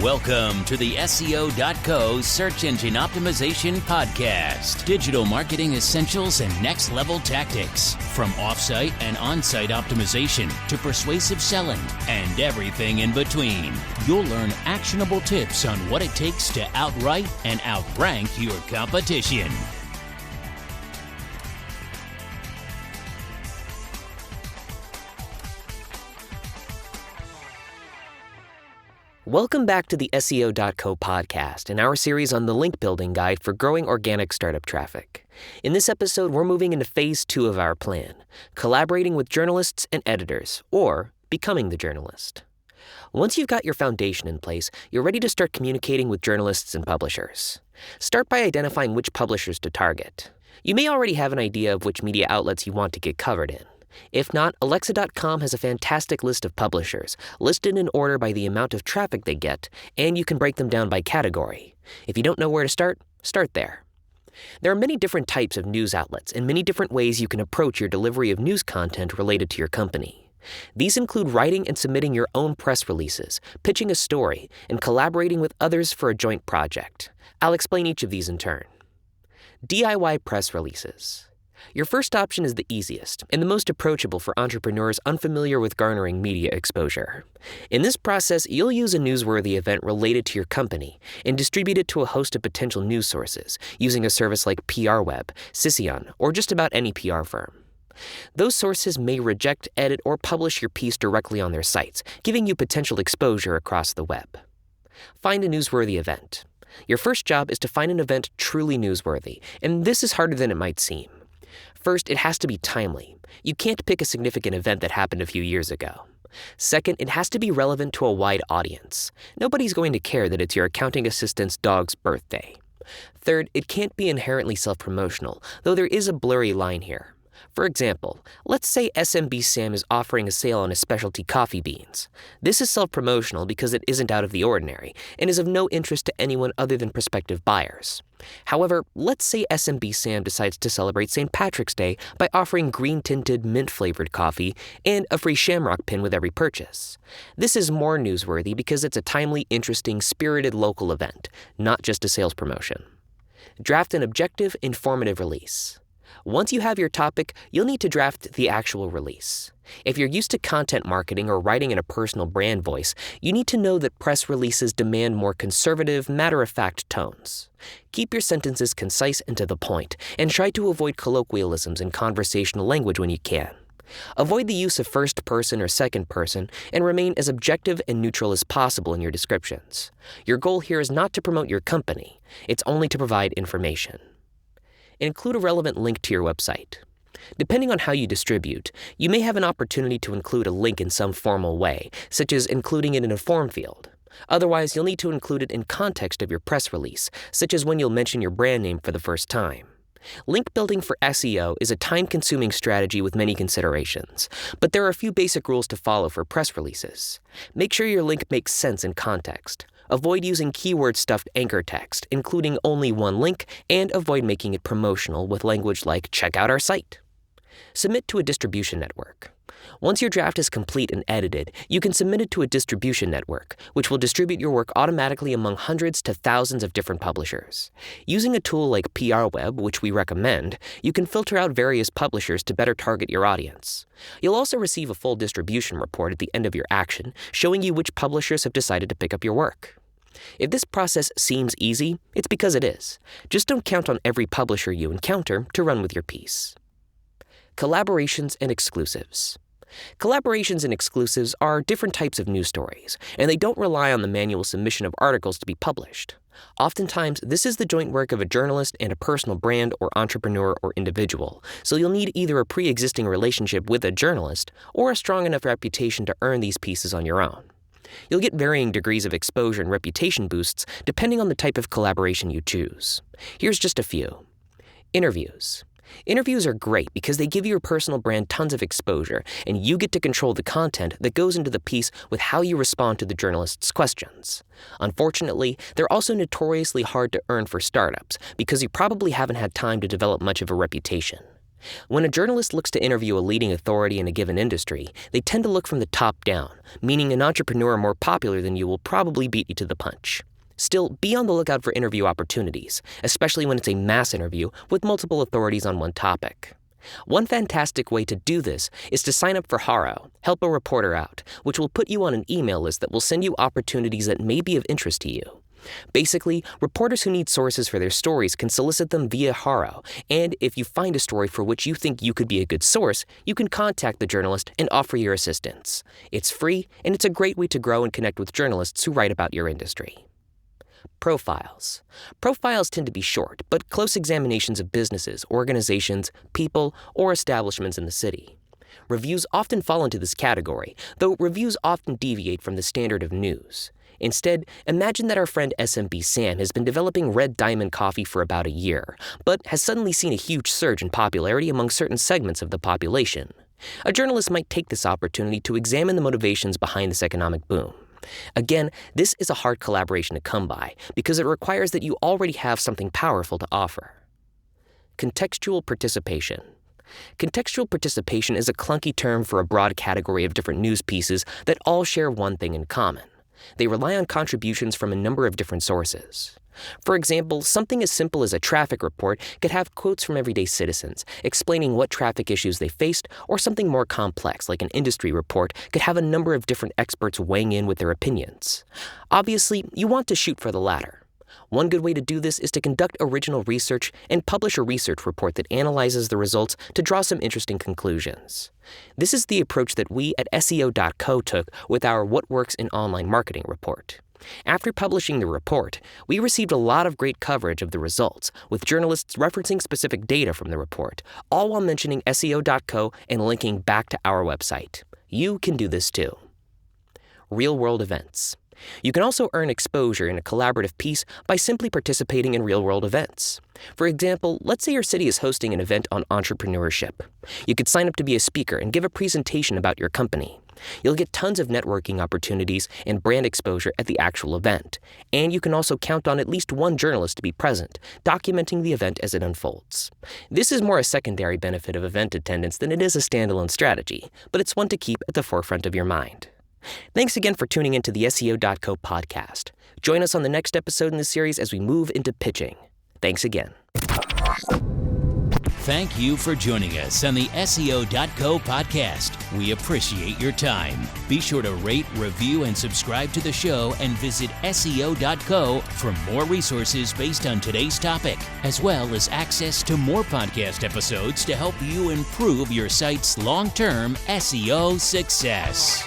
Welcome to the SEO.co Search Engine Optimization Podcast. Digital marketing essentials and next-level tactics. From off-site and on-site optimization to persuasive selling and everything in between. You'll learn actionable tips on what it takes to outright and outrank your competition. Welcome back to the SEO.co podcast and our series on the link building guide for growing organic startup traffic. In this episode, we're moving into phase 2 of our plan, collaborating with journalists and editors, or becoming the journalist. Once you've got your foundation in place, you're ready to start communicating with journalists and publishers. Start by identifying which publishers to target. You may already have an idea of which media outlets you want to get covered in. If not, Alexa.com has a fantastic list of publishers, listed in order by the amount of traffic they get, and you can break them down by category. If you don't know where to start there. There are many different types of news outlets and many different ways you can approach your delivery of news content related to your company. These include writing and submitting your own press releases, pitching a story, and collaborating with others for a joint project. I'll explain each of these in turn. DIY press releases. Your first option is the easiest and the most approachable for entrepreneurs unfamiliar with garnering media exposure. In this process, you'll use a newsworthy event related to your company and distribute it to a host of potential news sources using a service like PRWeb, Cision, or just about any PR firm. Those sources may reject, edit, or publish your piece directly on their sites, giving you potential exposure across the web. Find a newsworthy event. Your first job is to find an event truly newsworthy, and this is harder than it might seem. First, it has to be timely. You can't pick a significant event that happened a few years ago. Second, it has to be relevant to a wide audience. Nobody's going to care that it's your accounting assistant's dog's birthday. Third, it can't be inherently self-promotional, though there is a blurry line here. For example, let's say SMB Sam is offering a sale on his specialty coffee beans. This is self-promotional because it isn't out of the ordinary and is of no interest to anyone other than prospective buyers. However, let's say SMB Sam decides to celebrate St. Patrick's Day by offering green-tinted, mint-flavored coffee and a free shamrock pin with every purchase. This is more newsworthy because it's a timely, interesting, spirited local event, not just a sales promotion. Draft an objective, informative release. Once you have your topic, you'll need to draft the actual release. If you're used to content marketing or writing in a personal brand voice, you need to know that press releases demand more conservative, matter-of-fact tones. Keep your sentences concise and to the point, and try to avoid colloquialisms and conversational language when you can. Avoid the use of first person or second person, and remain as objective and neutral as possible in your descriptions. Your goal here is not to promote your company. It's only to provide information. Include a relevant link to your website. Depending on how you distribute, you may have an opportunity to include a link in some formal way, such as including it in a form field. Otherwise, you'll need to include it in context of your press release, such as when you'll mention your brand name for the first time. Link building for SEO is a time-consuming strategy with many considerations, but there are a few basic rules to follow for press releases. Make sure your link makes sense in context. Avoid using keyword-stuffed anchor text, including only one link, and avoid making it promotional with language like "check out our site." Submit to a distribution network. Once your draft is complete and edited, you can submit it to a distribution network, which will distribute your work automatically among hundreds to thousands of different publishers. Using a tool like PRWeb, which we recommend, you can filter out various publishers to better target your audience. You'll also receive a full distribution report at the end of your action, showing you which publishers have decided to pick up your work. If this process seems easy, it's because it is. Just don't count on every publisher you encounter to run with your piece. Collaborations and exclusives. Collaborations and exclusives are different types of news stories, and they don't rely on the manual submission of articles to be published. Oftentimes, this is the joint work of a journalist and a personal brand or entrepreneur or individual, so you'll need either a pre-existing relationship with a journalist or a strong enough reputation to earn these pieces on your own. You'll get varying degrees of exposure and reputation boosts depending on the type of collaboration you choose. Here's just a few. Interviews. Interviews are great because they give your personal brand tons of exposure, and you get to control the content that goes into the piece with how you respond to the journalist's questions. Unfortunately, they're also notoriously hard to earn for startups because you probably haven't had time to develop much of a reputation. When a journalist looks to interview a leading authority in a given industry, they tend to look from the top down, meaning an entrepreneur more popular than you will probably beat you to the punch. Still, be on the lookout for interview opportunities, especially when it's a mass interview with multiple authorities on one topic. One fantastic way to do this is to sign up for Haro, Help a Reporter Out, which will put you on an email list that will send you opportunities that may be of interest to you. Basically, reporters who need sources for their stories can solicit them via Haro, and if you find a story for which you think you could be a good source, you can contact the journalist and offer your assistance. It's free, and it's a great way to grow and connect with journalists who write about your industry. Profiles. Profiles tend to be short, but close examinations of businesses, organizations, people, or establishments in the city. Reviews often fall into this category, though reviews often deviate from the standard of news. Instead, imagine that our friend SMB Sam has been developing Red Diamond coffee for about a year, but has suddenly seen a huge surge in popularity among certain segments of the population. A journalist might take this opportunity to examine the motivations behind this economic boom. Again, this is a hard collaboration to come by because it requires that you already have something powerful to offer. Contextual participation. Contextual participation is a clunky term for a broad category of different news pieces that all share one thing in common. They rely on contributions from a number of different sources. For example, something as simple as a traffic report could have quotes from everyday citizens explaining what traffic issues they faced, or something more complex like an industry report could have a number of different experts weighing in with their opinions. Obviously, you want to shoot for the latter. One good way to do this is to conduct original research and publish a research report that analyzes the results to draw some interesting conclusions. This is the approach that we at SEO.co took with our What Works in Online Marketing report. After publishing the report, we received a lot of great coverage of the results, with journalists referencing specific data from the report, all while mentioning SEO.co and linking back to our website. You can do this too. Real-world events. You can also earn exposure in a collaborative piece by simply participating in real-world events. For example, let's say your city is hosting an event on entrepreneurship. You could sign up to be a speaker and give a presentation about your company. You'll get tons of networking opportunities and brand exposure at the actual event. And you can also count on at least one journalist to be present, documenting the event as it unfolds. This is more a secondary benefit of event attendance than it is a standalone strategy, but it's one to keep at the forefront of your mind. Thanks again for tuning into the SEO.co podcast. Join us on the next episode in the series as we move into pitching. Thanks again. Thank you for joining us on the SEO.co podcast. We appreciate your time. Be sure to rate, review, and subscribe to the show, and visit SEO.co for more resources based on today's topic, as well as access to more podcast episodes to help you improve your site's long-term SEO success.